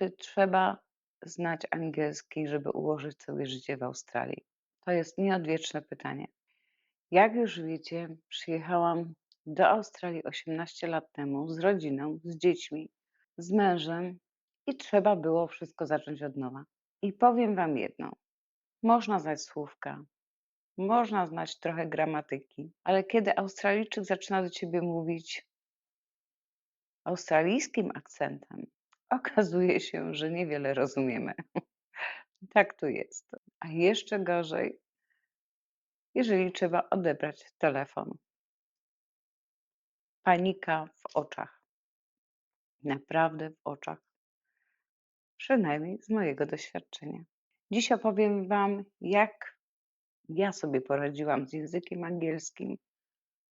Czy trzeba znać angielski, żeby ułożyć sobie życie w Australii? To jest nieodwieczne pytanie. Jak już wiecie, przyjechałam do Australii 18 lat temu z rodziną, z dziećmi, z mężem i trzeba było wszystko zacząć od nowa. I powiem Wam jedno: można znać słówka, można znać trochę gramatyki, ale kiedy Australijczyk zaczyna do ciebie mówić australijskim akcentem, okazuje się, że niewiele rozumiemy. Tak tu jest. A jeszcze gorzej, jeżeli trzeba odebrać telefon. Panika w oczach. Naprawdę w oczach. Przynajmniej z mojego doświadczenia. Dziś opowiem Wam, jak ja sobie poradziłam z językiem angielskim,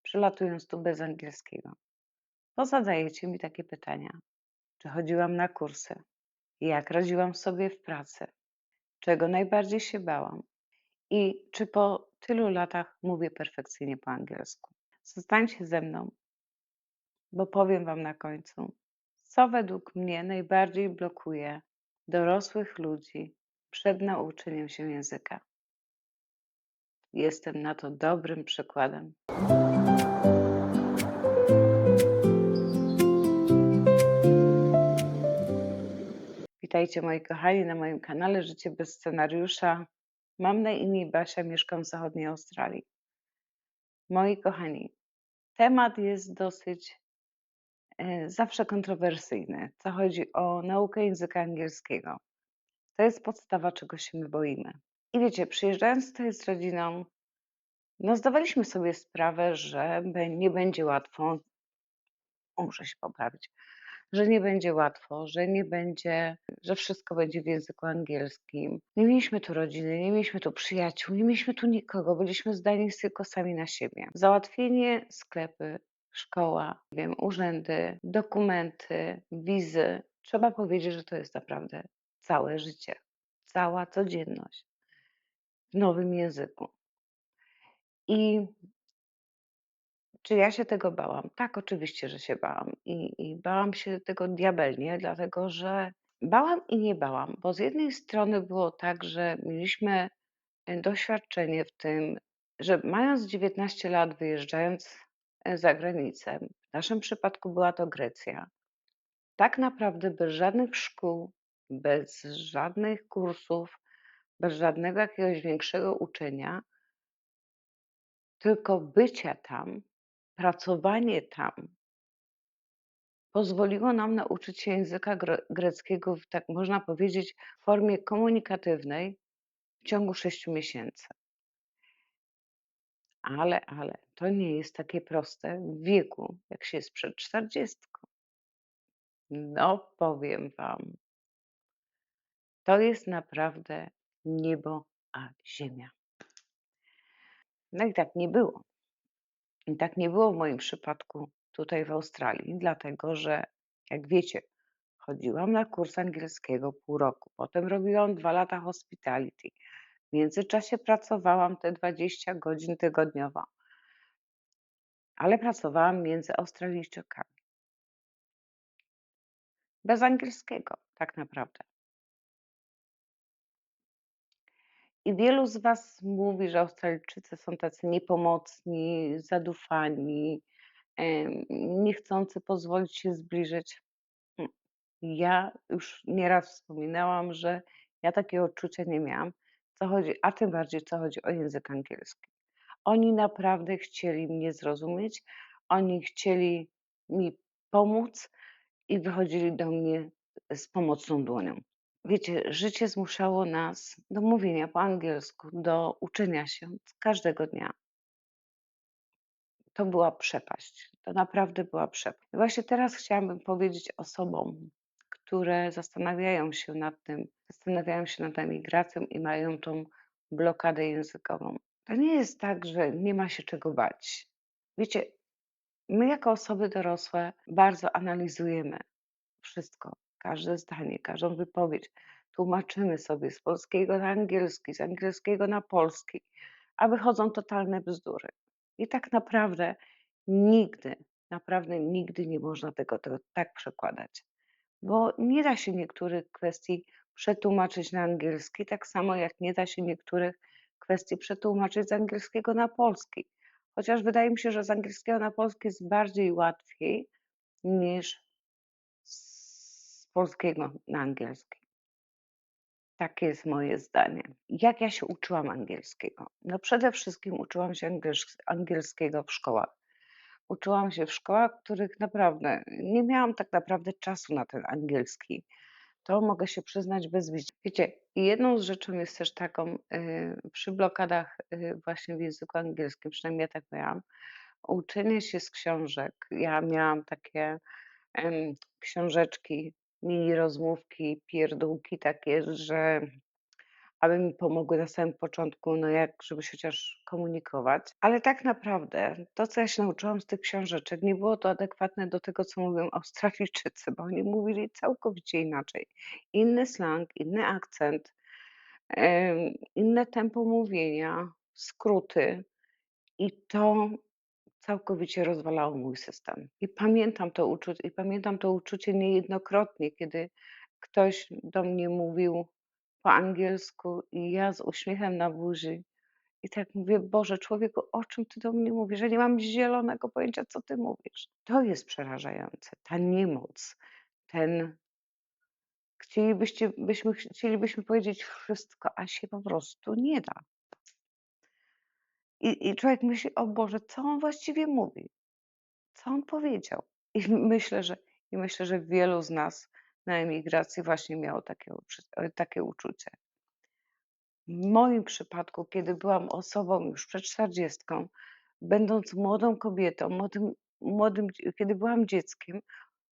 przylatując tu bez angielskiego. Bo zadajecie mi takie pytania. Czy chodziłam na kursy? Jak radziłam sobie w pracy? Czego najbardziej się bałam? I czy po tylu latach mówię perfekcyjnie po angielsku? Zostańcie ze mną, bo powiem Wam na końcu, co według mnie najbardziej blokuje dorosłych ludzi przed nauczeniem się języka. Jestem na to dobrym przykładem. Witajcie moi kochani na moim kanale Życie bez scenariusza. Mam na imię Basia, mieszkam w zachodniej Australii. Moi kochani, temat jest dosyć zawsze kontrowersyjny, co chodzi o naukę języka angielskiego. To jest podstawa, czego się my boimy. I wiecie, przyjeżdżając tutaj z rodziną, no zdawaliśmy sobie sprawę, że nie będzie łatwo, muszę się poprawić, że nie będzie łatwo, że nie będzie, że wszystko będzie w języku angielskim. Nie mieliśmy tu rodziny, nie mieliśmy tu przyjaciół, nie mieliśmy tu nikogo, byliśmy zdani tylko sami na siebie. Załatwienie sklepy, szkoła, nie wiem, urzędy, dokumenty, wizy. Trzeba powiedzieć, że to jest naprawdę całe życie, cała codzienność w nowym języku. I czy ja się tego bałam? Tak, oczywiście, że się bałam. I bałam się tego diabelnie, dlatego że bałam i nie bałam, bo z jednej strony było tak, że mieliśmy doświadczenie w tym, że mając 19 lat, wyjeżdżając za granicę, w naszym przypadku była to Grecja, tak naprawdę bez żadnych szkół, bez żadnych kursów, bez żadnego jakiegoś większego uczenia, tylko bycia tam, pracowanie tam pozwoliło nam nauczyć się języka greckiego, tak można powiedzieć, w formie komunikatywnej w ciągu 6 miesięcy. Ale to nie jest takie proste w wieku, jak się jest przed 40. No, powiem Wam, to jest naprawdę niebo a ziemia. No i tak nie było. I tak nie było w moim przypadku tutaj w Australii, dlatego że, jak wiecie, chodziłam na kurs angielskiego pół roku, potem robiłam 2 lata hospitality. W międzyczasie pracowałam te 20 godzin tygodniowo, ale pracowałam między Australijczykami. Bez angielskiego, tak naprawdę. I wielu z Was mówi, że Australijczycy są tacy niepomocni, zadufani, niechcący pozwolić się zbliżyć. Ja już nieraz wspominałam, że ja takiego odczucia nie miałam, co chodzi, a tym bardziej co chodzi o język angielski. Oni naprawdę chcieli mnie zrozumieć, oni chcieli mi pomóc i wychodzili do mnie z pomocną dłonią. Wiecie, życie zmuszało nas do mówienia po angielsku, do uczenia się każdego dnia. To była przepaść. To naprawdę była przepaść. I właśnie teraz chciałabym powiedzieć osobom, które zastanawiają się nad emigracją i mają tą blokadę językową. To nie jest tak, że nie ma się czego bać. Wiecie, my jako osoby dorosłe bardzo analizujemy wszystko, każde zdanie, każdą wypowiedź. Tłumaczymy sobie z polskiego na angielski, z angielskiego na polski, a wychodzą totalne bzdury. I tak naprawdę nigdy, naprawdę nigdy nie można tego tak przekładać. bo nie da się niektórych kwestii przetłumaczyć na angielski, tak samo jak nie da się niektórych kwestii przetłumaczyć z angielskiego na polski. Chociaż wydaje mi się, że z angielskiego na polski jest bardziej łatwiej niż z polskiego na angielski. Takie jest moje zdanie. Jak ja się uczyłam angielskiego? No przede wszystkim uczyłam się angielskiego w szkołach. Uczyłam się w szkołach, w których naprawdę nie miałam tak naprawdę czasu na ten angielski. To mogę się przyznać bez bicia. Wiecie, jedną z rzeczą jest też taką, przy blokadach, właśnie w języku angielskim, przynajmniej ja tak miałam, uczenie się z książek. Ja miałam takie, książeczki, mini rozmówki, pierdółki takie, że aby mi pomogły na samym początku, no jak żeby się chociaż komunikować. Ale tak naprawdę to, co ja się nauczyłam z tych książeczek, nie było to adekwatne do tego, co mówią Australijczycy, bo oni mówili całkowicie inaczej. Inny slang, inny akcent, inne tempo mówienia, skróty i to całkowicie rozwalało mój system. I pamiętam to uczucie niejednokrotnie, kiedy ktoś do mnie mówił po angielsku i ja z uśmiechem na buzi i tak mówię: „Boże, człowieku, o czym ty do mnie mówisz? Ja nie mam zielonego pojęcia, co ty mówisz”. To jest przerażające, ta niemoc, ten chcielibyśmy powiedzieć wszystko, a się po prostu nie da. I człowiek myśli: „O Boże, co on właściwie mówi? Co on powiedział?” I myślę, że wielu z nas na emigracji właśnie miało takie uczucie. W moim przypadku, kiedy byłam osobą już przed 40, będąc młodą kobietą, kiedy byłam dzieckiem,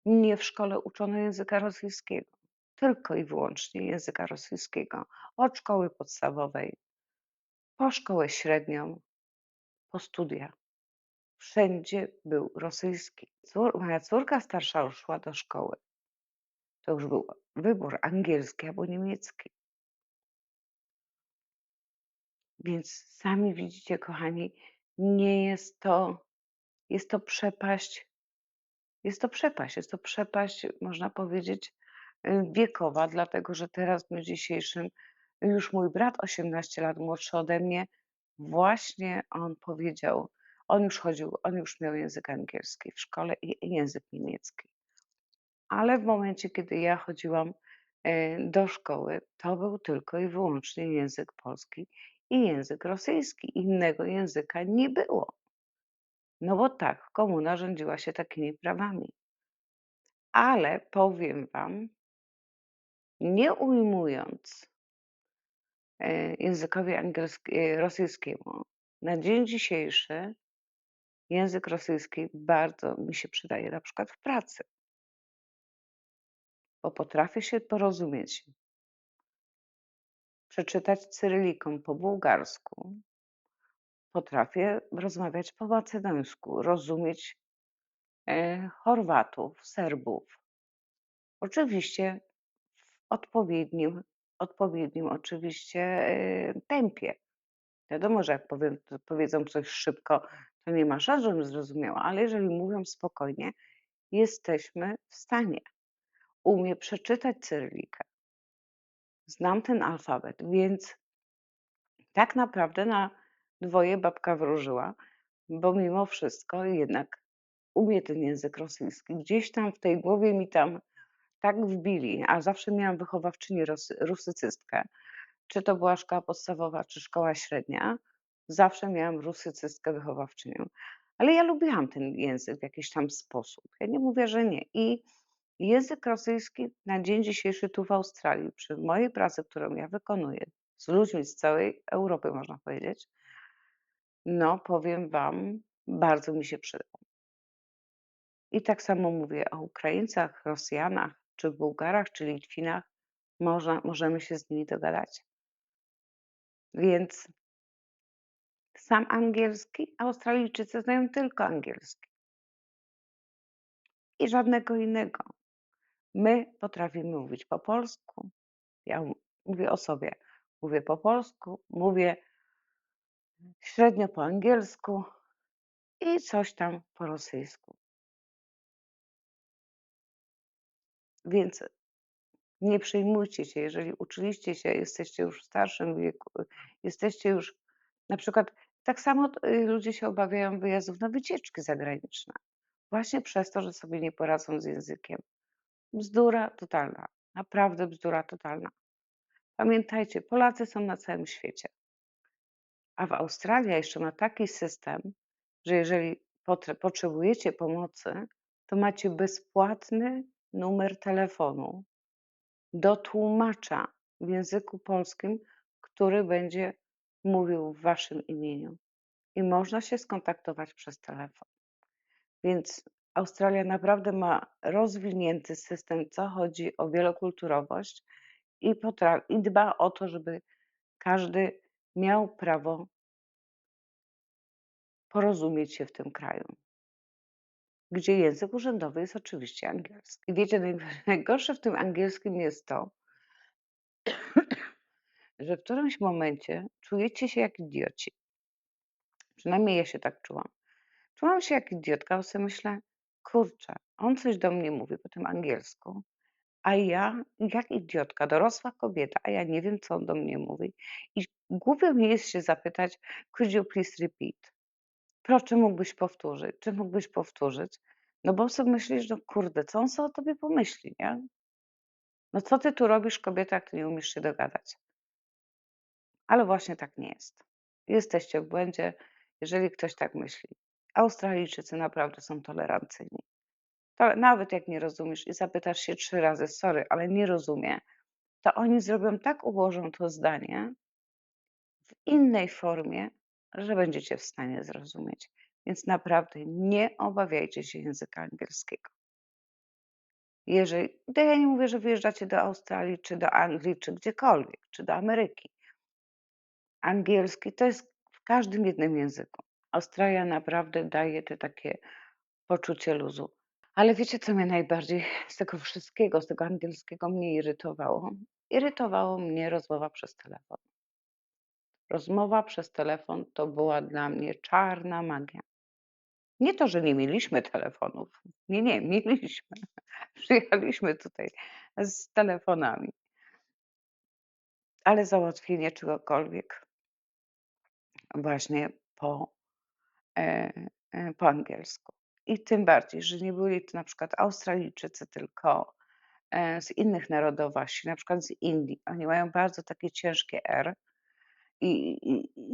mnie w szkole uczono języka rosyjskiego. Tylko i wyłącznie języka rosyjskiego. Od szkoły podstawowej, po szkołę średnią, po studia. Wszędzie był rosyjski. Moja córka starsza już szła do szkoły. To już był wybór angielski albo niemiecki. Więc sami widzicie, kochani, nie jest to jest to przepaść jest to przepaść, można powiedzieć, wiekowa, dlatego że teraz w dniu dzisiejszym już mój brat 18 lat młodszy ode mnie, właśnie on powiedział on już miał język angielski w szkole i język niemiecki. Ale w momencie, kiedy ja chodziłam, do szkoły, to był tylko i wyłącznie język polski i język rosyjski. Innego języka nie było. No bo tak, komuna rządziła się takimi prawami. Ale powiem wam, nie ujmując, językowi rosyjskiemu, na dzień dzisiejszy język rosyjski bardzo mi się przydaje na przykład w pracy, bo potrafię się porozumieć, przeczytać cyryliką po bułgarsku, potrafię rozmawiać po macedońsku, rozumieć, Chorwatów, Serbów. Oczywiście w odpowiednim oczywiście, tempie. Wiadomo, że jak powiedzą coś szybko, to nie ma szans, żebym zrozumiała, ale jeżeli mówią spokojnie, jesteśmy w stanie. Umiem przeczytać cyrylikę, znam ten alfabet, więc tak naprawdę na dwoje babka wróżyła, bo mimo wszystko jednak umiem ten język rosyjski. Gdzieś tam w tej głowie mi tam tak wbili, a zawsze miałam wychowawczynię rusycystkę. Czy to była szkoła podstawowa, czy szkoła średnia, zawsze miałam rusycystkę wychowawczynią. Ale ja lubiłam ten język w jakiś tam sposób. Ja nie mówię, że nie. I język rosyjski na dzień dzisiejszy tu w Australii, przy mojej pracy, którą ja wykonuję z ludźmi z całej Europy, można powiedzieć, no powiem wam, bardzo mi się przydał. I tak samo mówię o Ukraińcach, Rosjanach, czy Bułgarach, czy Litwinach. Możemy się z nimi dogadać. Więc sam angielski, Australijczycy znają tylko angielski i żadnego innego. My potrafimy mówić po polsku. Ja mówię o sobie. Mówię po polsku, mówię średnio po angielsku i coś tam po rosyjsku. Więc nie przejmujcie się, jeżeli uczyliście się, jesteście już w starszym wieku, jesteście już na przykład tak samo ludzie się obawiają wyjazdów na wycieczki zagraniczne, właśnie przez to, że sobie nie poradzą z językiem. Bzdura totalna, naprawdę bzdura totalna. Pamiętajcie, Polacy są na całym świecie, a w Australii jeszcze ma taki system, że jeżeli potrzebujecie pomocy, to macie bezpłatny numer telefonu do tłumacza w języku polskim, który będzie mówił w waszym imieniu i można się skontaktować przez telefon. Więc Australia naprawdę ma rozwinięty system, co chodzi o wielokulturowość i dba o to, żeby każdy miał prawo porozumieć się w tym kraju, gdzie język urzędowy jest oczywiście angielski. I wiecie, najgorsze w tym angielskim jest to, że w którymś momencie czujecie się jak idioci. Przynajmniej ja się tak czułam. Czułam się jak idiotka, bo sobie myślę: „Kurczę, on coś do mnie mówi po tym angielsku, a ja jak idiotka, dorosła kobieta, a ja nie wiem, co on do mnie mówi i głupio mi jest się zapytać: „Could you please repeat?” Proszę, mógłbyś powtórzyć? Czy mógłbyś powtórzyć? No bo sobie myślisz: „No kurde, co on sobie o tobie pomyśli, nie? No co ty tu robisz, kobieta, jak ty nie umiesz się dogadać?” Ale właśnie tak nie jest. Jesteście w błędzie, jeżeli ktoś tak myśli. Australijczycy naprawdę są tolerancyjni. To nawet jak nie rozumiesz i zapytasz się 3 razy: „Sorry, ale nie rozumiem”, to oni zrobią tak, ułożą to zdanie w innej formie, że będziecie w stanie zrozumieć. Więc naprawdę nie obawiajcie się języka angielskiego. To ja nie mówię, że wyjeżdżacie do Australii, czy do Anglii, czy gdziekolwiek, czy do Ameryki. Angielski to jest w każdym jednym języku. Australia naprawdę daje te takie poczucie luzu. Ale wiecie, co mnie najbardziej z tego wszystkiego, z tego angielskiego mnie irytowało? Irytowało mnie rozmowa przez telefon. Rozmowa przez telefon to była dla mnie czarna magia. Nie to, że nie mieliśmy telefonów. Nie, nie, mieliśmy. Przyjechaliśmy tutaj z telefonami, ale załatwienie czegokolwiek właśnie e, po angielsku. I tym bardziej, że nie byli to na przykład Australijczycy, tylko z innych narodowości, na przykład z Indii. Oni mają bardzo takie ciężkie R i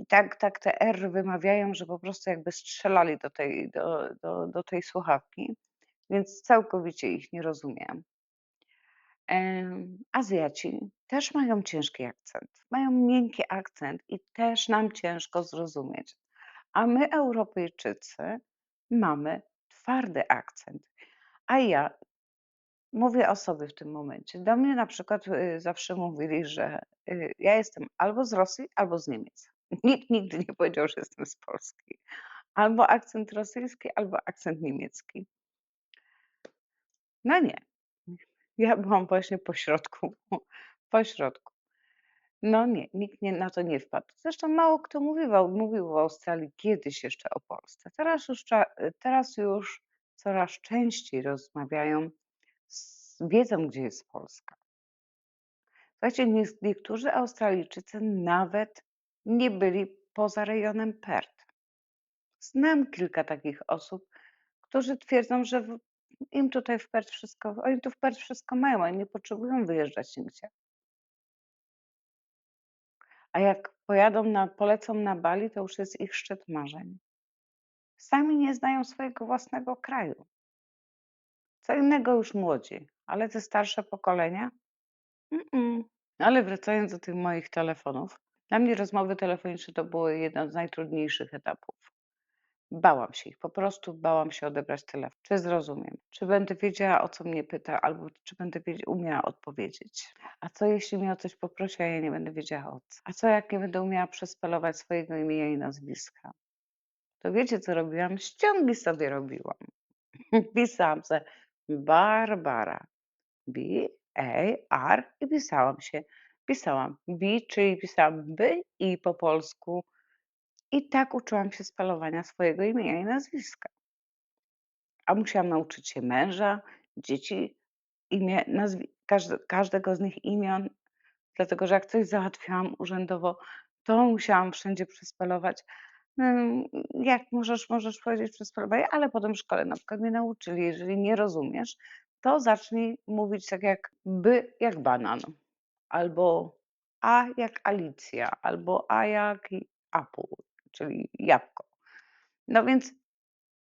tak te R wymawiają, że po prostu jakby strzelali do tej słuchawki, więc całkowicie ich nie rozumiem. Azjaci też mają ciężki akcent, mają miękki akcent i też nam ciężko zrozumieć. A my, Europejczycy, mamy twardy akcent. A ja mówię o sobie w tym momencie. Do mnie na przykład zawsze mówili, że ja jestem albo z Rosji, albo z Niemiec. Nikt nigdy nie powiedział, że jestem z Polski. Albo akcent rosyjski, albo akcent niemiecki. No nie. Ja byłam właśnie pośrodku. Pośrodku. No nie, nikt na to nie wpadł. Zresztą mało kto mówił w Australii kiedyś jeszcze o Polsce. Teraz już coraz częściej rozmawiają, wiedzą, gdzie jest Polska. Słuchajcie, niektórzy Australijczycy nawet nie byli poza rejonem Perth. Znam kilka takich osób, którzy twierdzą, że im tutaj w Perth wszystko, oni tu w Perth wszystko mają, oni nie potrzebują wyjeżdżać nigdzie. A jak polecą na Bali, to już jest ich szczyt marzeń. Sami nie znają swojego własnego kraju. Co innego już młodzi, ale te starsze pokolenia? Mm. Ale wracając do tych moich telefonów, dla mnie rozmowy telefoniczne to było jedno z najtrudniejszych etapów. Bałam się ich, po prostu bałam się odebrać telefon. Czy zrozumiem? Czy będę wiedziała, o co mnie pyta, albo czy będę umiała odpowiedzieć? A co jeśli mnie o coś poprosi, a ja nie będę wiedziała o co? A co jak nie będę umiała przespelować swojego imienia i nazwiska? To wiecie, co robiłam? Ściągi sobie robiłam. Pisałam sobie Barbara. B-A-R i pisałam B, czyli pisałam by i po polsku. I tak uczyłam się spellowania swojego imienia i nazwiska. A musiałam nauczyć się męża, dzieci imię, każdego z nich imion, dlatego że jak coś załatwiałam urzędowo, to musiałam wszędzie przespalować. Jak możesz powiedzieć przespalowanie, ale potem w szkole na przykład mnie nauczyli, jeżeli nie rozumiesz, to zacznij mówić tak jak jak banan, albo A jak Alicja, albo A jak apple, czyli jabłko. No więc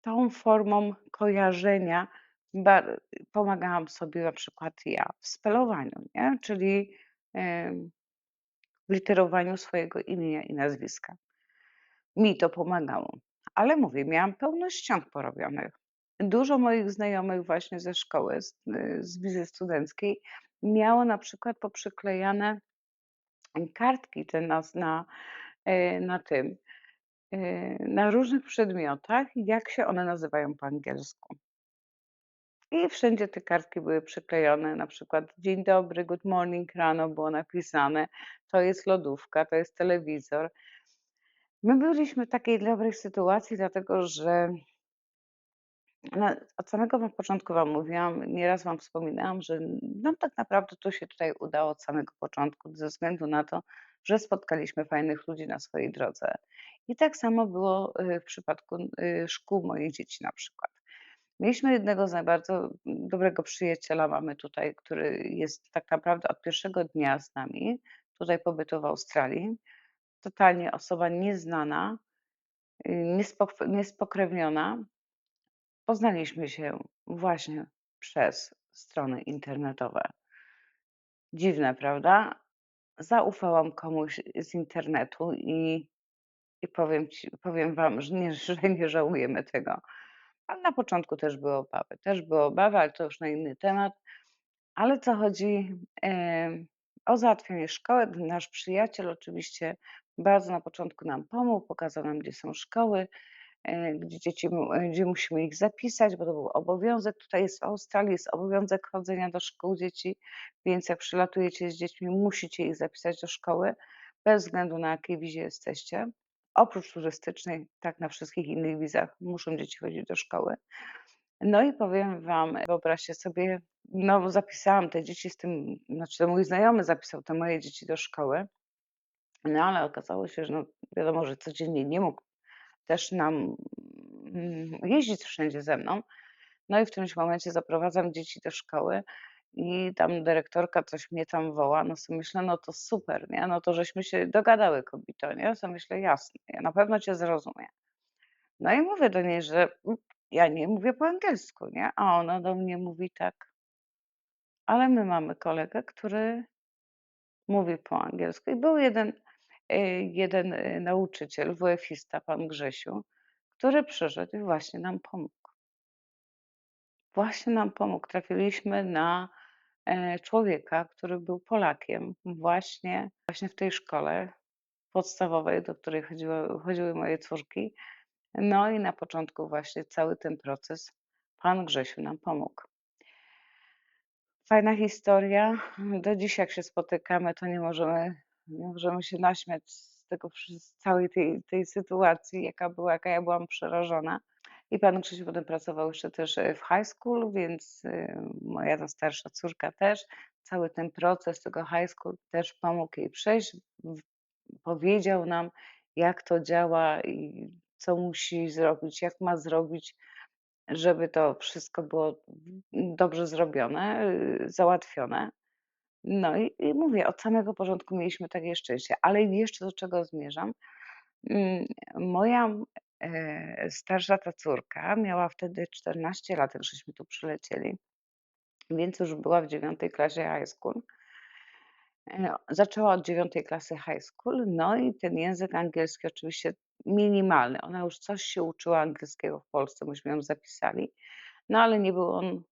tą formą kojarzenia bar pomagałam sobie na przykład ja w spelowaniu, nie, czyli, w literowaniu swojego imienia i nazwiska. Mi to pomagało. Ale mówię, miałam pełno ściąg porobionych. Dużo moich znajomych właśnie ze szkoły, z wizy studenckiej miało na przykład poprzyklejane kartki te na tym, na różnych przedmiotach, jak się one nazywają po angielsku. I wszędzie te kartki były przyklejone, na przykład dzień dobry, good morning rano było napisane, to jest lodówka, to jest telewizor. My byliśmy w takiej dobrej sytuacji, dlatego że od samego początku Wam mówiłam, nieraz Wam wspominałam, że nam tak naprawdę to się tutaj udało od samego początku, ze względu na to, że spotkaliśmy fajnych ludzi na swojej drodze. I tak samo było w przypadku szkół moich dzieci na przykład. Mieliśmy jednego z bardzo dobrego przyjaciela mamy tutaj, który jest tak naprawdę od pierwszego dnia z nami, tutaj pobytu w Australii. Totalnie osoba nieznana, niespokrewniona. Poznaliśmy się właśnie przez strony internetowe. Dziwne, prawda? Zaufałam komuś z internetu i powiem wam, że nie że nie żałujemy tego. Ale na początku też były obawy. Też były obawy, ale to już na inny temat. Ale co chodzi, o załatwienie szkoły, nasz przyjaciel oczywiście bardzo na początku nam pomógł, pokazał nam, gdzie są szkoły, gdzie musimy ich zapisać, bo to był obowiązek. Tutaj jest w Australii jest obowiązek chodzenia do szkół dzieci, więc jak przylatujecie z dziećmi, musicie ich zapisać do szkoły, bez względu na jakiej wizie jesteście. Oprócz turystycznej, tak na wszystkich innych wizach muszą dzieci chodzić do szkoły. No i powiem wam, wyobraźcie sobie, no zapisałam te dzieci z tym, znaczy to mój znajomy zapisał te moje dzieci do szkoły, no ale okazało się, że no wiadomo, że codziennie nie mógł też jeździć wszędzie ze mną. No i w którymś momencie zaprowadzam dzieci do szkoły i tam dyrektorka coś mnie tam woła, no sobie myślę, no to super, nie? No to żeśmy się dogadały, kobito, nie? Sobie myślę, jasne, ja na pewno cię zrozumiem. No i mówię do niej, że ja nie mówię po angielsku, nie? A ona do mnie mówi tak, ale my mamy kolegę, który mówi po angielsku. I był jeden nauczyciel, WF-ista, pan Grzesiu, który przyszedł i właśnie nam pomógł. Właśnie nam pomógł. Trafiliśmy na człowieka, który był Polakiem właśnie w tej szkole podstawowej, do której chodziły moje córki. No i na początku właśnie cały ten proces pan Grzesiu nam pomógł. Fajna historia. Do dziś jak się spotykamy, to nie możemy się naśmiać z całej tej sytuacji, jaka była, jaka ja byłam przerażona. I pan Krzysiu potem pracował jeszcze też, w high school, więc, moja ta starsza córka też. Cały ten proces tego high school też pomógł jej przejść. Powiedział nam, jak to działa i co musi zrobić, jak ma zrobić, żeby to wszystko było, dobrze zrobione, załatwione. No i mówię, od samego początku mieliśmy takie szczęście. Ale jeszcze do czego zmierzam? Mm, moja, starsza ta córka miała wtedy 14 lat, jak żeśmy tu przylecieli, więc już była w 9 klasie high school. Zaczęła od 9 klasy high school, no i ten język angielski oczywiście minimalny. Ona już coś się uczyła angielskiego w Polsce, myśmy ją zapisali, no ale nie był on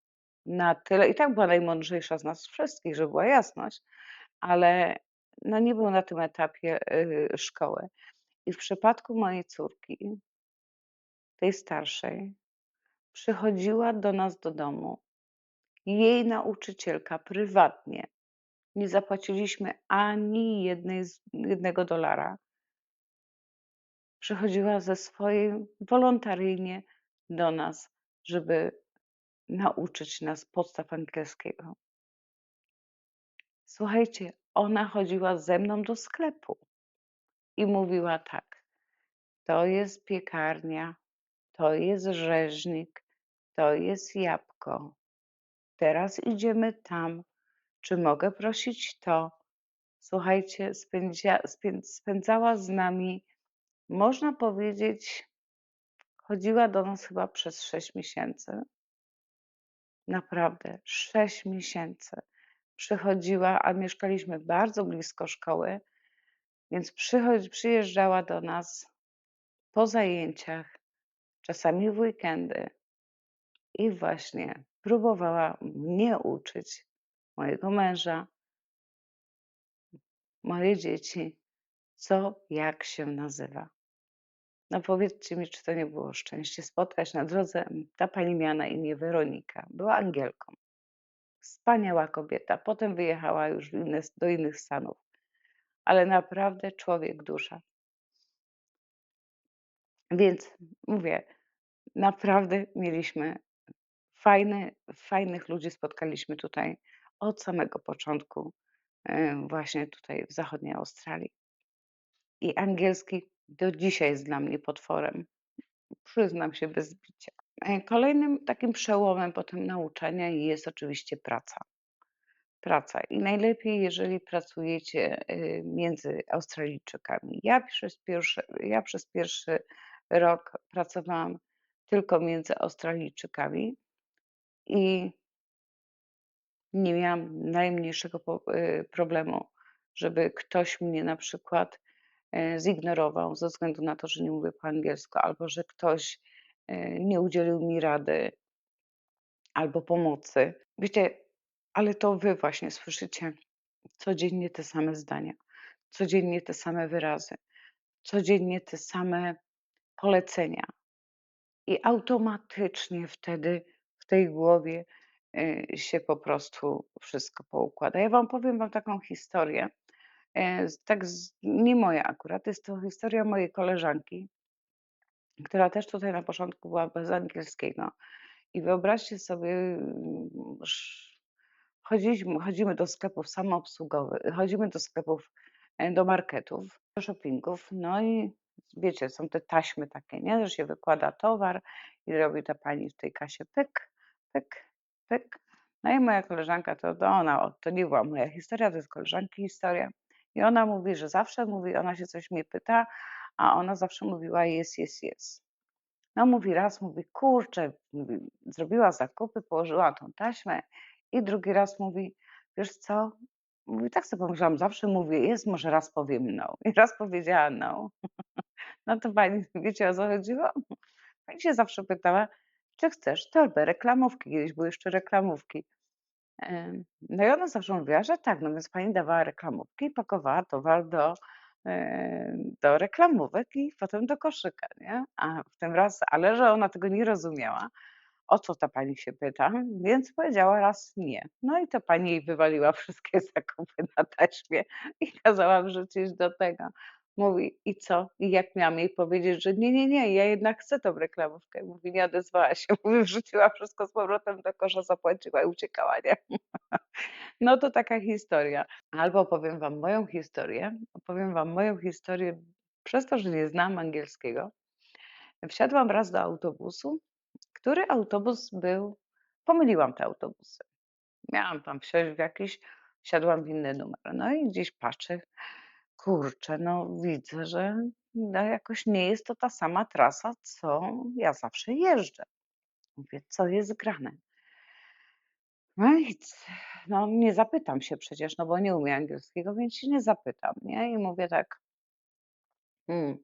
na tyle i tak była najmądrzejsza z nas wszystkich, żeby była jasność, ale no nie był na tym etapie, szkoły. I w przypadku mojej córki, tej starszej, przychodziła do nas do domu jej nauczycielka prywatnie. Nie zapłaciliśmy ani jednego dolara. Przychodziła ze swojej wolontaryjnie do nas, żeby nauczyć nas podstaw angielskiego. Słuchajcie, ona chodziła ze mną do sklepu i mówiła tak: „To jest piekarnia, to jest rzeźnik, to jest jabłko. Teraz idziemy tam. Czy mogę prosić to?” Słuchajcie, spędzała z nami, można powiedzieć, chodziła do nas chyba przez 6 miesięcy. Naprawdę, 6 miesięcy. Przychodziła, a mieszkaliśmy bardzo blisko szkoły, więc przyjeżdżała do nas po zajęciach, czasami w weekendy i właśnie próbowała mnie uczyć, mojego męża, moje dzieci, co, jak się nazywa. No powiedzcie mi, czy to nie było szczęście spotkać na drodze. Ta pani miała na imię Weronika, była Angielką. Wspaniała kobieta. Potem wyjechała już do innych stanów, ale naprawdę człowiek dusza. Więc mówię, naprawdę mieliśmy fajnych ludzi spotkaliśmy tutaj od samego początku, właśnie tutaj w zachodniej Australii. I angielski do dzisiaj jest dla mnie potworem, przyznam się bez bicia. Kolejnym takim przełomem potem nauczania jest oczywiście praca. Praca i najlepiej, jeżeli pracujecie, między Australijczykami. Ja przez pierwszy rok pracowałam tylko między Australijczykami i nie miałam najmniejszego problemu, żeby ktoś mnie na przykład, zignorował ze względu na to, że nie mówię po angielsku, albo że ktoś, nie udzielił mi rady albo pomocy. Wiecie, ale to wy właśnie słyszycie codziennie te same zdania, codziennie te same wyrazy, codziennie te same polecenia i automatycznie wtedy w tej głowie, się po prostu wszystko poukłada. Powiem wam taką historię, nie moja akurat, jest to historia mojej koleżanki, która też tutaj na początku była bez angielskiego. I wyobraźcie sobie, chodzimy do sklepów samoobsługowych, chodzimy do sklepów, do marketów, do shoppingów, no i wiecie, są te taśmy takie, nie, że się wykłada towar i robi ta pani w tej kasie pyk, pyk, pyk. No i moja koleżanka to nie była moja historia, to jest koleżanki historia. I ona mówi, że zawsze mówi, ona się coś mnie pyta, a ona zawsze mówiła: „Yes, yes, yes”. No mówi raz, mówi: „Kurczę”, mówi, zrobiła zakupy, położyła tą taśmę i drugi raz mówi: „Wiesz co?”, mówi: „Tak sobie pomyślałam, zawsze mówię jest, może raz powiem no”. I raz powiedziała no. No to pani wiecie, o co chodziło? Pani się zawsze pytała, czy chcesz torbę, reklamówki, kiedyś były jeszcze reklamówki. No i ona zawsze mówiła, że tak, no więc pani dawała reklamówki i pakowała towar do reklamówek i potem do koszyka, nie? A w tym raz ale że ona tego nie rozumiała, o co ta pani się pyta, więc powiedziała raz nie. No i ta pani jej wywaliła wszystkie zakupy na taśmie i kazała wrzucić do tego. Mówi: „I co? I jak miałam jej powiedzieć, że nie, nie, nie, ja jednak chcę tą reklamówkę”. Mówi: „Nie odezwała się”, mówi, wrzuciła wszystko z powrotem do kosza, zapłaciła i uciekała, nie? No to taka historia. Albo opowiem wam moją historię przez to, że nie znałam angielskiego. Wsiadłam raz do autobusu, który autobus był pomyliłam te autobusy. Miałam tam wsiąść w jakiś, wsiadłam w inny numer. No i gdzieś patrzę, kurczę, no widzę, że no jakoś nie jest to ta sama trasa, co ja zawsze jeżdżę. Mówię: „Co jest grane?” No i no nie zapytam się przecież, no bo nie umiem angielskiego, więc się nie zapytam, nie? I mówię tak: „Hmm,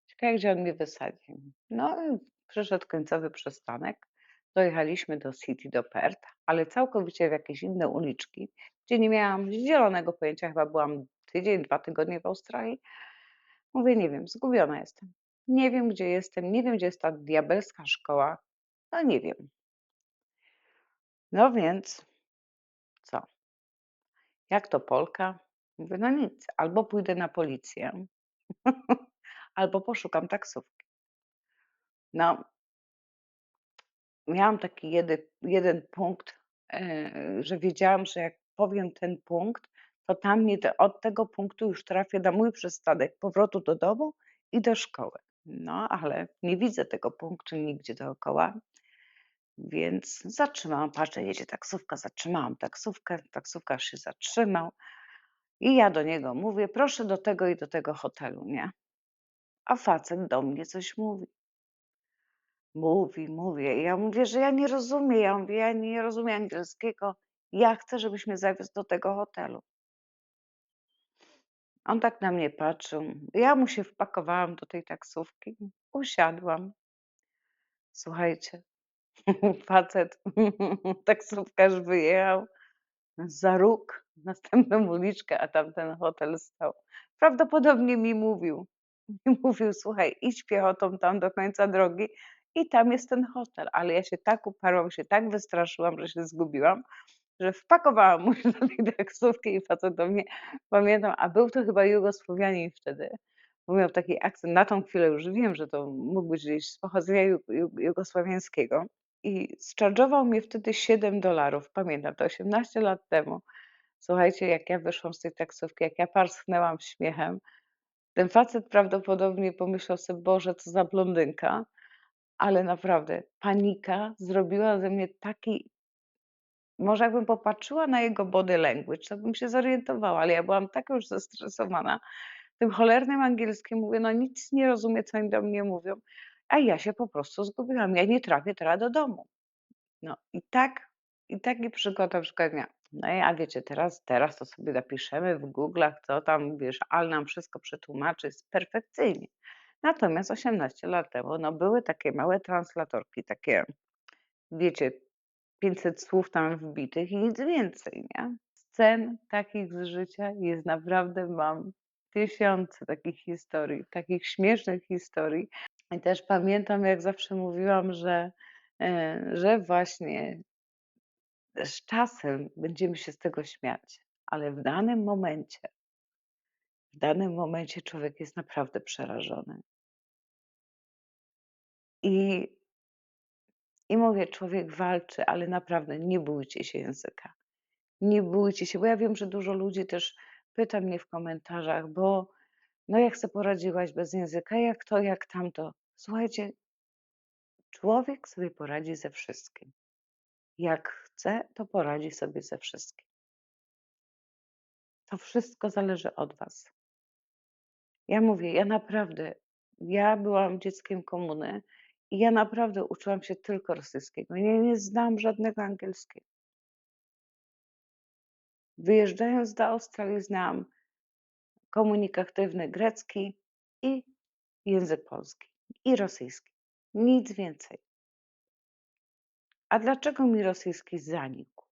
ciekawe, gdzie on mnie wysadzi”. No i przyszedł końcowy przystanek. Dojechaliśmy do City, do Perth, ale całkowicie w jakieś inne uliczki, gdzie nie miałam zielonego pojęcia. Chyba byłam tydzień, 2 tygodnie w Australii. Mówię: „Nie wiem, zgubiona jestem. Nie wiem, gdzie jestem, nie wiem, gdzie jest ta diabelska szkoła. No nie wiem”. No więc co? Jak to Polka? Mówię: „No nic, albo pójdę na policję, albo poszukam taksówki”. No, miałam taki jeden punkt, że wiedziałam, że jak powiem ten punkt, to tam nie od tego punktu już trafię na mój przystanek powrotu do domu i do szkoły. No, ale nie widzę tego punktu nigdzie dookoła, więc zatrzymałam, patrzę, jedzie taksówka, zatrzymałam taksówkę, taksówkarz się zatrzymał i ja do niego mówię: „Proszę do tego i do tego hotelu", nie? A facet do mnie coś mówi. Mówi. Ja mówię, że ja nie rozumiem. Ja mówię: „Ja nie rozumiem angielskiego. Ja chcę, żebyś mnie zawiózł do tego hotelu". On tak na mnie patrzył. Ja mu się wpakowałam do tej taksówki, usiadłam. Słuchajcie, facet, taksówkarz wyjechał za róg, następną uliczkę, a tam ten hotel stał. Prawdopodobnie mi mówił. I mówił: „Słuchaj, idź piechotą tam do końca drogi i tam jest ten hotel". Ale ja się tak uparłam, się tak wystraszyłam, że się zgubiłam, że wpakowałam mu się do tej taksówki i facet do mnie, pamiętam, a był to chyba Jugosłowianin wtedy, bo miał taki akcent. Na tą chwilę już wiem, że to mógł być gdzieś z pochodzenia jugosłowiańskiego i zcharge'ował mnie wtedy $7. Pamiętam, to 18 lat temu. Słuchajcie, jak ja wyszłam z tej taksówki, jak ja parsknęłam śmiechem, ten facet prawdopodobnie pomyślał sobie: „Boże, co za blondynka", ale naprawdę panika zrobiła ze mnie taki, może jakbym popatrzyła na jego body language, to bym się zorientowała, ale ja byłam taka już zestresowana tym cholernym angielskim, mówię: „No nic nie rozumiem, co oni do mnie mówią", a ja się po prostu zgubiłam. Ja nie trafię teraz do domu. No i taki przykład dnia. No i a wiecie, teraz to sobie napiszemy w Google'ach, co tam, wiesz, Al nam wszystko przetłumaczy, jest perfekcyjnie. Natomiast 18 lat temu, no, były takie małe translatorki, takie, wiecie, 500 słów tam wbitych i nic więcej, nie? Scen takich z życia jest naprawdę, mam tysiące takich historii, takich śmiesznych historii. I też pamiętam, jak zawsze mówiłam, że właśnie z czasem będziemy się z tego śmiać, ale w danym momencie człowiek jest naprawdę przerażony. I i mówię, człowiek walczy, ale naprawdę nie bójcie się języka. Nie bójcie się, bo ja wiem, że dużo ludzi też pyta mnie w komentarzach, bo no jak se poradziłaś bez języka, jak to, jak tamto. Słuchajcie, człowiek sobie poradzi ze wszystkim. Jak chce, to poradzi sobie ze wszystkim. To wszystko zależy od was. Ja mówię, ja byłam dzieckiem komuny i ja naprawdę uczyłam się tylko rosyjskiego. Ja nie znam żadnego angielskiego. Wyjeżdżając do Australii, znałam komunikatywny grecki i język polski i rosyjski. Nic więcej. A dlaczego mi rosyjski zanikł?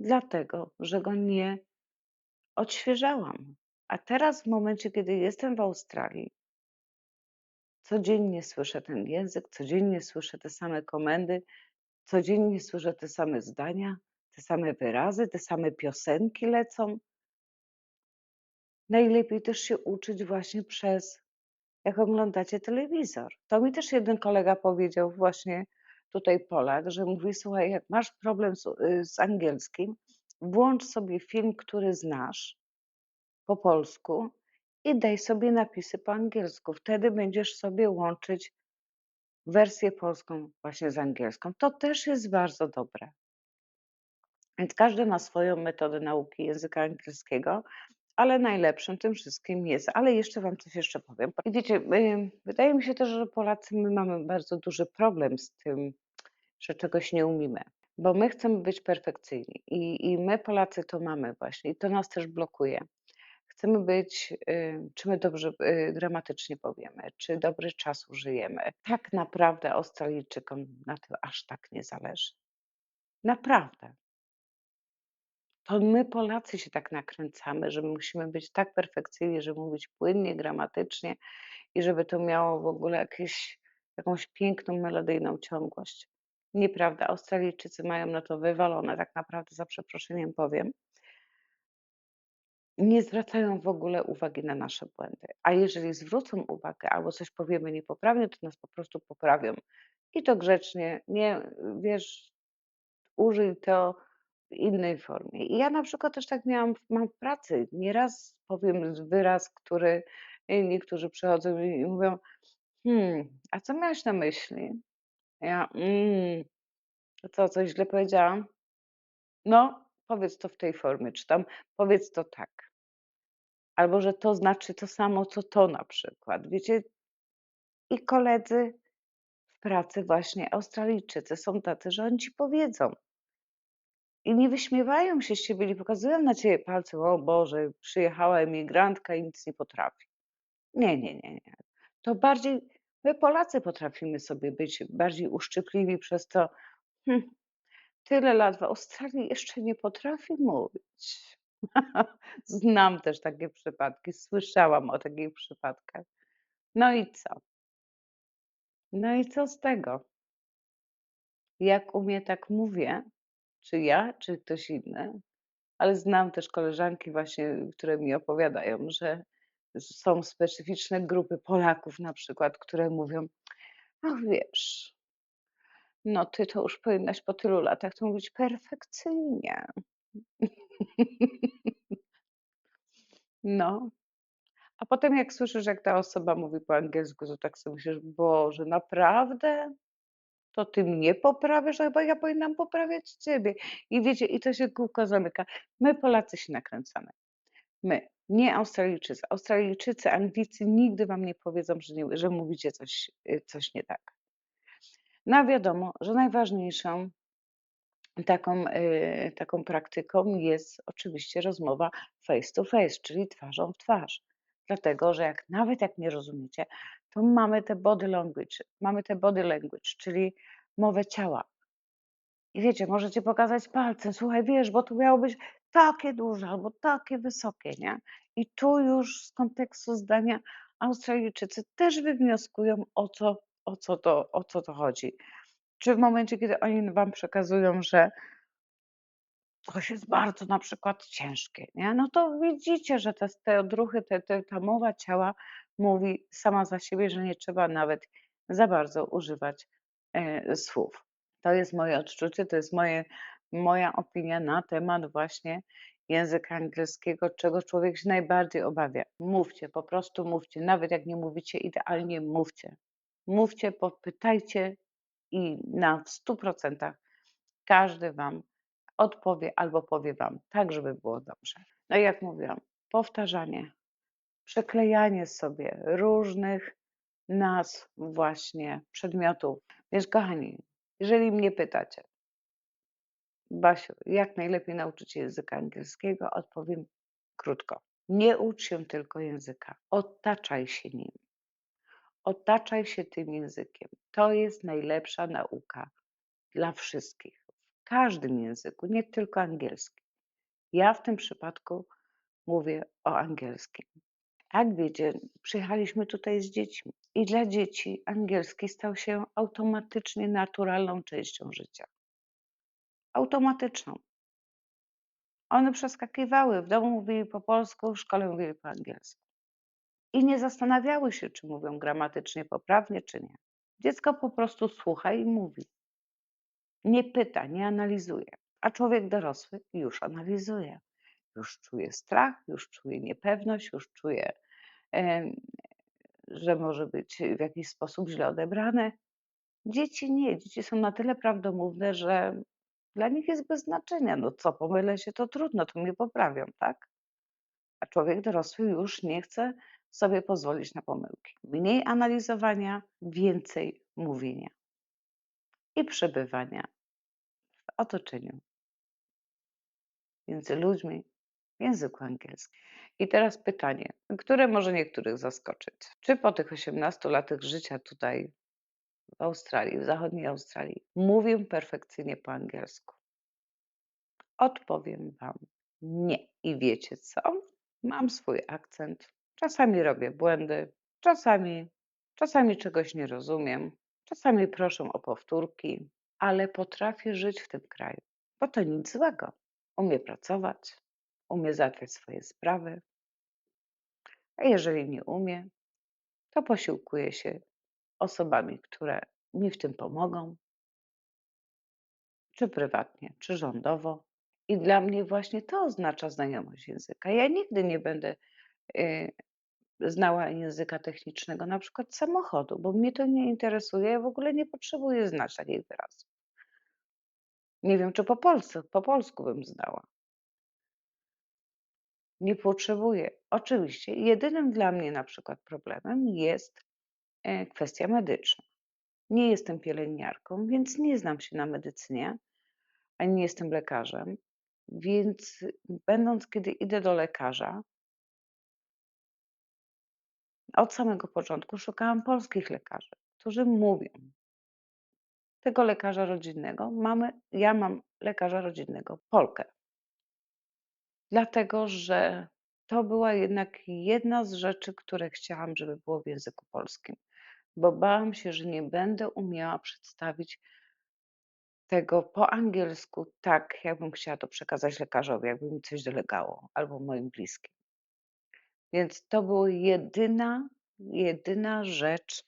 Dlatego, że go nie odświeżałam. A teraz, w momencie, kiedy jestem w Australii, codziennie słyszę ten język, codziennie słyszę te same komendy, codziennie słyszę te same zdania, te same wyrazy, te same piosenki lecą. Najlepiej też się uczyć właśnie jak oglądacie telewizor. To mi też jeden kolega powiedział, właśnie tutaj Polak, że mówi: „Słuchaj, jak masz problem z angielskim, włącz sobie film, który znasz po polsku i daj sobie napisy po angielsku. Wtedy będziesz sobie łączyć wersję polską właśnie z angielską". To też jest bardzo dobre. Więc każdy ma swoją metodę nauki języka angielskiego, ale najlepszym tym wszystkim jest, ale jeszcze wam coś jeszcze powiem. I wiecie, wydaje mi się też, że Polacy, my mamy bardzo duży problem z tym, że czegoś nie umiemy, bo my chcemy być perfekcyjni i my Polacy to mamy właśnie i to nas też blokuje. Chcemy być, czy my dobrze, gramatycznie powiemy, czy dobry czas użyjemy. Tak naprawdę Australijczykom na tym aż tak nie zależy. Naprawdę. To my Polacy się tak nakręcamy, że musimy być tak perfekcyjni, żeby mówić płynnie, gramatycznie i żeby to miało w ogóle jakąś piękną, melodyjną ciągłość. Nieprawda, Australijczycy mają na to wywalone, tak naprawdę, za przeproszeniem powiem. Nie zwracają w ogóle uwagi na nasze błędy, a jeżeli zwrócą uwagę albo coś powiemy niepoprawnie, to nas po prostu poprawią i to grzecznie, nie, wiesz, użyj to, w innej formie. I ja na przykład też tak mam w pracy. Nieraz powiem wyraz, który niektórzy przychodzą i mówią: a co miałaś na myśli?" Ja: to co, coś źle powiedziałam?" "No, powiedz to w tej formie", czy tam "powiedz to tak", albo że to znaczy to samo, co to na przykład. Wiecie, i koledzy w pracy właśnie Australijczycy są tacy, że oni ci powiedzą i nie wyśmiewają się z ciebie, nie pokazują na ciebie palcem: "O Boże, przyjechała emigrantka i nic nie potrafi". Nie, nie, nie, nie. To bardziej my Polacy potrafimy sobie być bardziej uszczypliwi przez to: "Hm, tyle lat w Australii, jeszcze nie potrafi mówić". Znam też takie przypadki, słyszałam o takich przypadkach. No i co? No i co z tego? Jak umie, tak mówię. Czy ja, czy ktoś inny. Ale znam też koleżanki właśnie, które mi opowiadają, że są specyficzne grupy Polaków na przykład, które mówią: "Ach, wiesz, no ty to już powinnaś po tylu latach to mówić perfekcyjnie". No, a potem jak słyszysz, jak ta osoba mówi po angielsku, to tak sobie myślisz: "Boże, naprawdę? To ty mnie poprawiasz, a chyba ja powinnam poprawiać ciebie". I wiecie, i to się kółko zamyka. My Polacy się nakręcamy. My, nie Australijczycy. Australijczycy, Anglicy nigdy wam nie powiedzą, że mówicie coś nie tak. No a wiadomo, że najważniejszą taką praktyką jest oczywiście rozmowa face to face, czyli twarzą w twarz. Dlatego, że nawet jak nie rozumiecie, to mamy te body language, czyli mowę ciała. I wiecie, możecie pokazać palcem: "Słuchaj, wiesz, bo tu miało być takie duże albo takie wysokie", nie? I tu już z kontekstu zdania Australijczycy też wywnioskują, o co to chodzi. Czy w momencie, kiedy oni wam przekazują, że coś jest bardzo na przykład ciężkie, nie? No to widzicie, że te odruchy, ta mowa ciała mówi sama za siebie, że nie trzeba nawet za bardzo używać, słów. To jest moje odczucie, to jest moja opinia na temat właśnie języka angielskiego, czego człowiek się najbardziej obawia. Mówcie, po prostu mówcie. Nawet jak nie mówicie idealnie, mówcie. Mówcie, popytajcie i w 100% każdy wam odpowie albo powie wam tak, żeby było dobrze. No i jak mówiłam, powtarzanie, przyklejanie sobie różnych nazw właśnie przedmiotów. Więc kochani, jeżeli mnie pytacie: "Basiu, jak najlepiej nauczyć się języka angielskiego?" Odpowiem krótko: nie ucz się tylko języka, otaczaj się nim. Otaczaj się tym językiem. To jest najlepsza nauka dla wszystkich. W każdym języku, nie tylko angielski. Ja w tym przypadku mówię o angielskim. Jak wiecie, przyjechaliśmy tutaj z dziećmi i dla dzieci angielski stał się automatycznie naturalną częścią życia. Automatyczną. One przeskakiwały, w domu mówili po polsku, w szkole mówili po angielsku. I nie zastanawiały się, czy mówią gramatycznie poprawnie, czy nie. Dziecko po prostu słucha i mówi. Nie pyta, nie analizuje. A człowiek dorosły już analizuje. Już czuje strach, już czuje niepewność, już czuje, em, że może być w jakiś sposób źle odebrane. Dzieci nie. Dzieci są na tyle prawdomówne, że dla nich jest bez znaczenia. No co, pomylę się, to trudno, to mnie poprawią, tak? A człowiek dorosły już nie chce sobie pozwolić na pomyłki. Mniej analizowania, więcej mówienia i przebywania w otoczeniu między ludźmi w języku angielskim. I teraz pytanie, które może niektórych zaskoczyć. Czy po tych 18 latach życia tutaj w Australii, w zachodniej Australii, mówię perfekcyjnie po angielsku? Odpowiem wam nie. I wiecie co? Mam swój akcent. Czasami robię błędy, czasami czegoś nie rozumiem, czasami proszę o powtórki, ale potrafię żyć w tym kraju, bo to nic złego. Umiem pracować, umiem załatwiać swoje sprawy, a jeżeli nie umie, to posiłkuję się osobami, które mi w tym pomogą, czy prywatnie, czy rządowo. I dla mnie właśnie to oznacza znajomość języka. Ja nigdy nie będę, y, znała języka technicznego, na przykład samochodu, bo mnie to nie interesuje. Ja w ogóle nie potrzebuję znać takich wyrazów. Nie wiem, czy po polsku bym znała. Nie potrzebuję. Oczywiście jedynym dla mnie na przykład problemem jest, kwestia medyczna. Nie jestem pielęgniarką, więc nie znam się na medycynie, ani nie jestem lekarzem, więc będąc kiedy idę do lekarza, od samego początku szukałam polskich lekarzy, którzy mówią. Tego lekarza rodzinnego ja mam lekarza rodzinnego Polkę, dlatego że to była jednak jedna z rzeczy, które chciałam, żeby było w języku polskim, bo bałam się, że nie będę umiała przedstawić tego po angielsku tak, jakbym chciała to przekazać lekarzowi, jakby mi coś dolegało albo moim bliskim. Więc to była jedyna rzecz,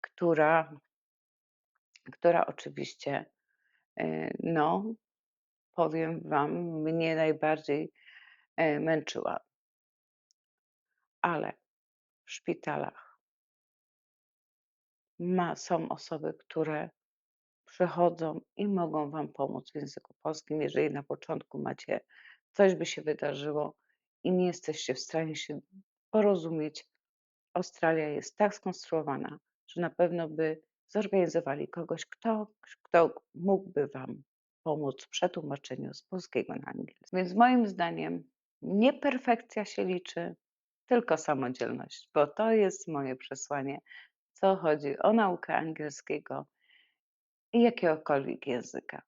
która oczywiście, no, powiem wam, mnie najbardziej, męczyła. Ale w szpitalach są osoby, które przychodzą i mogą wam pomóc w języku polskim, jeżeli na początku coś by się wydarzyło i nie jesteście w stanie się porozumieć. Australia jest tak skonstruowana, że na pewno by zorganizowali kogoś, kto mógłby wam pomóc w przetłumaczeniu z polskiego na angielski. Więc moim zdaniem nie perfekcja się liczy, tylko samodzielność, bo to jest moje przesłanie, co chodzi o naukę angielskiego i jakiegokolwiek języka.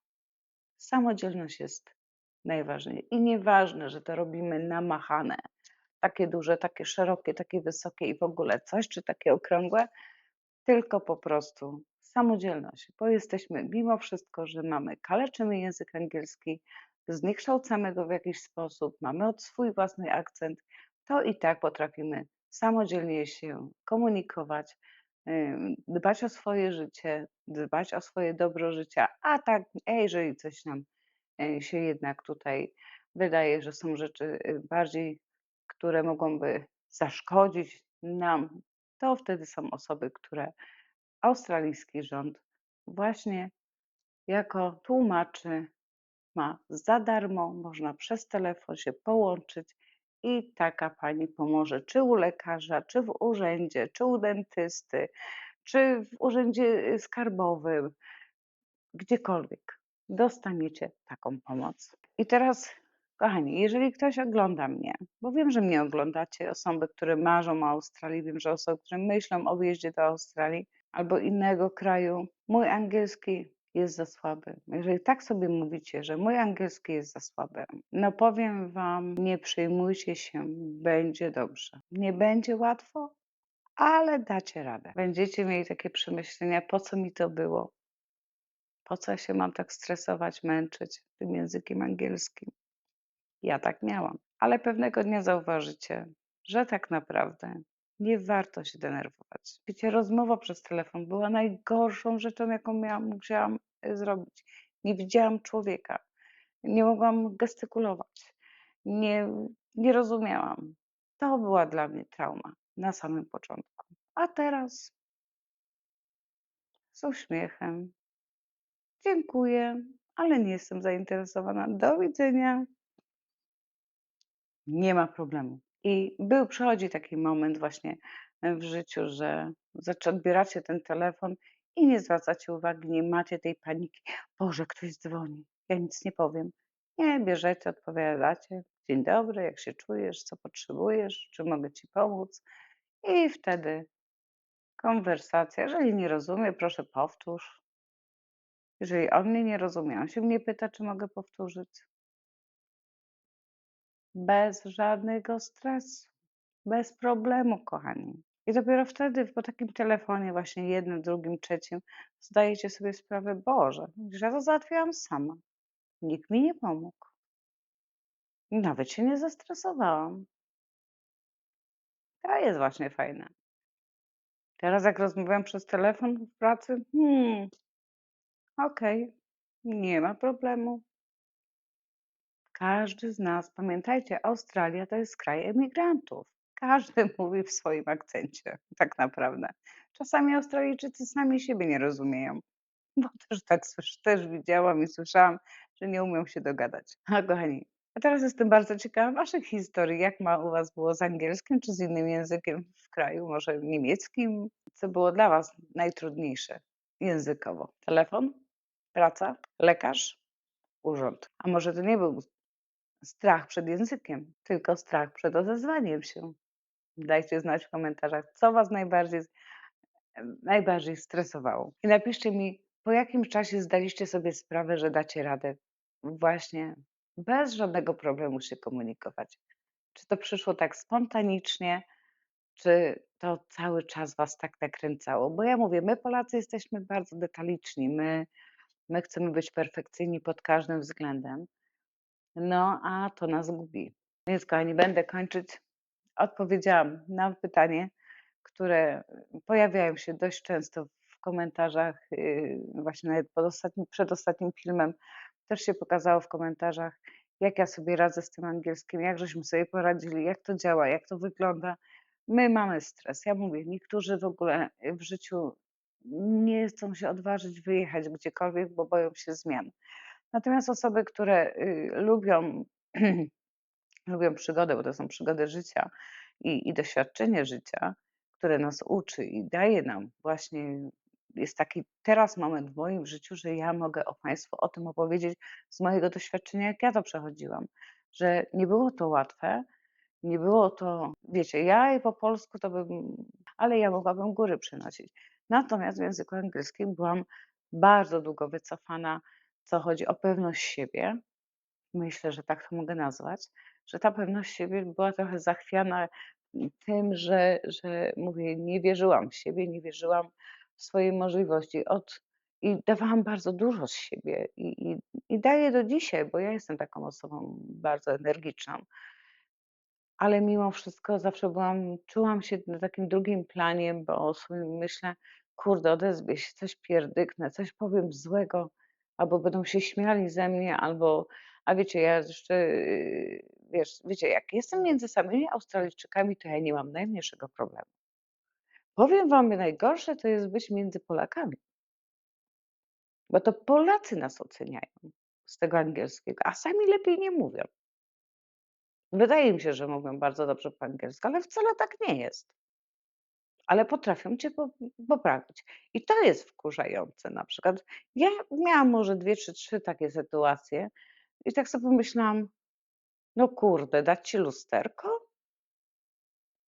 Samodzielność jest najważniejsza i nieważne, że to robimy namachane, takie duże, takie szerokie, takie wysokie i w ogóle coś, czy takie okrągłe, tylko po prostu samodzielność, bo jesteśmy mimo wszystko, że kaleczymy język angielski, zniekształcamy go w jakiś sposób, mamy swój własny akcent, to i tak potrafimy samodzielnie się komunikować, dbać o swoje życie, dbać o swoje dobro życia, a tak, jeżeli coś nam się jednak tutaj wydaje, że są rzeczy bardziej, które mogłyby zaszkodzić nam, to wtedy są osoby, które australijski rząd właśnie jako tłumaczy ma za darmo, można przez telefon się połączyć i taka pani pomoże, czy u lekarza, czy w urzędzie, czy u dentysty, czy w urzędzie skarbowym, gdziekolwiek dostaniecie taką pomoc. I teraz, kochani, jeżeli ktoś ogląda mnie, bo wiem, że mnie oglądacie, osoby, które marzą o Australii, wiem, że osoby, które myślą o wyjeździe do Australii albo innego kraju, mój angielski jest za słaby. Jeżeli tak sobie mówicie, że mój angielski jest za słaby, no powiem wam, nie przejmujcie się, będzie dobrze. Nie będzie łatwo, ale dacie radę. Będziecie mieli takie przemyślenia, po co mi to było? Po co ja się mam tak stresować, męczyć tym językiem angielskim? Ja tak miałam. Ale pewnego dnia zauważycie, że tak naprawdę nie warto się denerwować. Wiecie, rozmowa przez telefon była najgorszą rzeczą, jaką musiałam zrobić. Nie widziałam człowieka, nie mogłam gestykulować, nie, nie rozumiałam. To była dla mnie trauma na samym początku. A teraz z uśmiechem. Dziękuję, ale nie jestem zainteresowana. Do widzenia. Nie ma problemu. I przychodzi taki moment właśnie w życiu, że odbieracie ten telefon i nie zwracacie uwagi, nie macie tej paniki. Boże, ktoś dzwoni, ja nic nie powiem. Nie, bierzecie, odpowiadacie. Dzień dobry, jak się czujesz, co potrzebujesz, czy mogę ci pomóc? I wtedy konwersacja. Jeżeli nie rozumie, proszę powtórz. Jeżeli on mnie nie rozumie, on się mnie pyta, czy mogę powtórzyć. Bez żadnego stresu, bez problemu, kochani. I dopiero wtedy po takim telefonie właśnie jednym, drugim, trzecim zdajecie sobie sprawę: „Boże, że ja to załatwiłam sama. Nikt mi nie pomógł. Nawet się nie zestresowałam”. To jest właśnie fajne. Teraz jak rozmawiam przez telefon w pracy, okej, nie ma problemu. Każdy z nas, pamiętajcie, Australia to jest kraj emigrantów. Każdy mówi w swoim akcencie, tak naprawdę. Czasami Australijczycy sami siebie nie rozumieją, bo też tak też widziałam i słyszałam, że nie umią się dogadać. A kochani, a teraz jestem bardzo ciekawa waszych historii. Jak u was było z angielskim czy z innym językiem w kraju, może niemieckim? Co było dla was najtrudniejsze językowo? Telefon? Praca? Lekarz? Urząd? A może to nie był strach przed językiem, tylko strach przed odezwaniem się? Dajcie znać w komentarzach, co was najbardziej stresowało. I napiszcie mi, po jakim czasie zdaliście sobie sprawę, że dacie radę właśnie bez żadnego problemu się komunikować. Czy to przyszło tak spontanicznie, czy to cały czas was tak nakręcało? Bo ja mówię, my Polacy jesteśmy bardzo detaliczni, my chcemy być perfekcyjni pod każdym względem, no a to nas gubi. Więc kochani, będę kończyć. Odpowiedziałam na pytanie, które pojawiają się dość często w komentarzach, właśnie nawet przed ostatnim filmem też się pokazało w komentarzach, jak ja sobie radzę z tym angielskim, jak żeśmy sobie poradzili, jak to działa, jak to wygląda. My mamy stres. Ja mówię, niektórzy w ogóle w życiu nie chcą się odważyć wyjechać gdziekolwiek, bo boją się zmian. Natomiast osoby, które lubią lubią przygodę, bo to są przygody życia i doświadczenie życia, które nas uczy i daje nam właśnie jest taki teraz moment w moim życiu, że ja mogę Państwu o tym opowiedzieć z mojego doświadczenia, jak ja to przechodziłam. Że nie było to łatwe, nie było to, wiecie, ja i po polsku to bym, ale ja mogłabym góry przynosić. Natomiast w języku angielskim byłam bardzo długo wycofana, co chodzi o pewność siebie, myślę, że tak to mogę nazwać, że ta pewność siebie była trochę zachwiana tym, że mówię, nie wierzyłam w siebie, nie wierzyłam w swoje możliwości i dawałam bardzo dużo z siebie i daję do dzisiaj, bo ja jestem taką osobą bardzo energiczną. Ale mimo wszystko zawsze czułam się na takim drugim planie, bo sobie myślę: „Kurde, odezwie się, coś pierdyknę, coś powiem złego, albo będą się śmiali ze mnie, albo” a wiecie, ja jeszcze, wiecie, jak jestem między samymi Australijczykami, to ja nie mam najmniejszego problemu. Powiem wam, najgorsze to jest być między Polakami, bo to Polacy nas oceniają z tego angielskiego, a sami lepiej nie mówią. Wydaje mi się, że mówią bardzo dobrze po angielsku, ale wcale tak nie jest. Ale potrafią cię poprawić. I to jest wkurzające na przykład. Ja miałam może 2 czy 3 takie sytuacje i tak sobie pomyślałam: „No kurde, dać ci lusterko?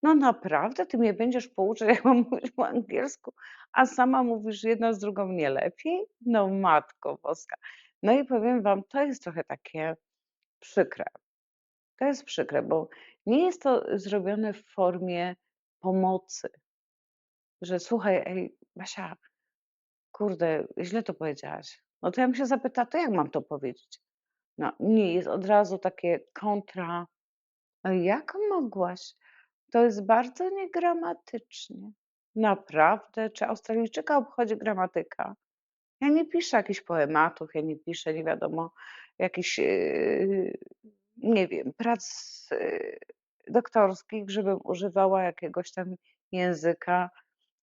No naprawdę ty mnie będziesz pouczać, jak mam mówić po angielsku, a sama mówisz jedna z drugą nie lepiej? No Matko Boska”. No i powiem wam, to jest trochę takie przykre. To jest przykre, bo nie jest to zrobione w formie pomocy, że „Słuchaj, ej, Basia, kurde, źle to powiedziałaś”. No to ja bym się zapytała: „To jak mam to powiedzieć?” No nie, jest od razu takie kontra: „A jak mogłaś? To jest bardzo niegramatycznie”. Naprawdę? Czy Australijczyka obchodzi gramatyka? Ja nie piszę jakichś poematów, ja nie piszę nie wiadomo jakichś, nie wiem, prac, doktorskich, żebym używała jakiegoś tam języka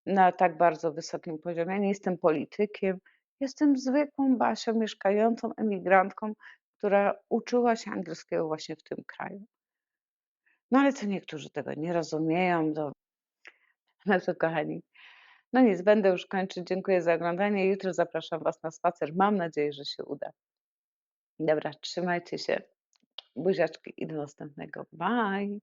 na tak bardzo wysokim poziomie. Ja nie jestem politykiem, jestem zwykłą Basią, mieszkającą emigrantką, która uczyła się angielskiego właśnie w tym kraju. No ale co niektórzy tego nie rozumieją, to no to kochani, no nic, będę już kończyć. Dziękuję za oglądanie. Jutro zapraszam Was na spacer. Mam nadzieję, że się uda. Dobra, trzymajcie się. Buziaczki i do następnego. Bye.